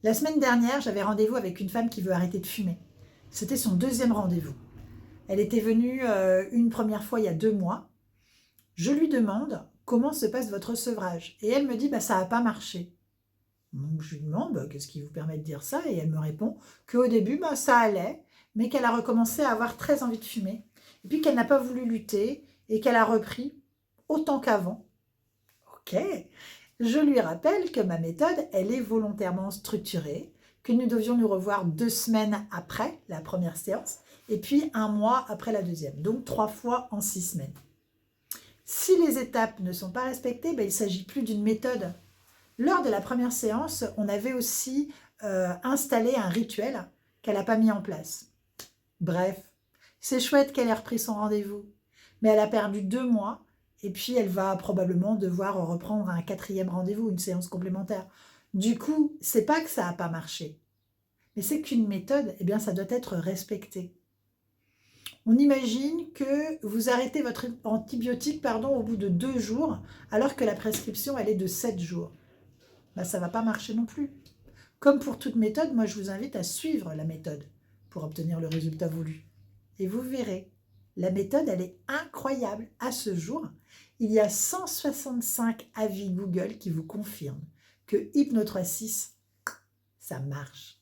La semaine dernière, j'avais rendez-vous avec une femme qui veut arrêter de fumer. C'était son deuxième rendez-vous. Elle était venue une première fois il y a 2 mois. Je lui demande comment se passe votre sevrage. Et elle me dit, ça n'a pas marché. Donc je lui demande, qu'est-ce qui vous permet de dire ça? Et elle me répond qu'au début, ça allait, mais qu'elle a recommencé à avoir très envie de fumer. Et puis qu'elle n'a pas voulu lutter et qu'elle a repris autant qu'avant. Ok. Je lui rappelle que ma méthode, elle est volontairement structurée, que nous devions nous revoir 2 semaines après la première séance et puis 1 mois après la deuxième. Donc 3 fois en 6 semaines. Si les étapes ne sont pas respectées, il ne s'agit plus d'une méthode. Lors de la première séance, on avait aussi installé un rituel qu'elle n'a pas mis en place. Bref, c'est chouette qu'elle ait repris son rendez-vous, mais elle a perdu 2 mois et puis elle va probablement devoir reprendre un 4e rendez-vous, une séance complémentaire. Du coup, c'est pas que ça n'a pas marché, mais c'est qu'une méthode, ça doit être respecté. On imagine que vous arrêtez votre antibiotique au bout de 2 jours, alors que la prescription, elle est de 7 jours. Ça ne va pas marcher non plus. Comme pour toute méthode, moi je vous invite à suivre la méthode pour obtenir le résultat voulu. Et vous verrez, la méthode, elle est incroyable. À ce jour, il y a 165 avis Google qui vous confirment que Hypno 3.6, ça marche.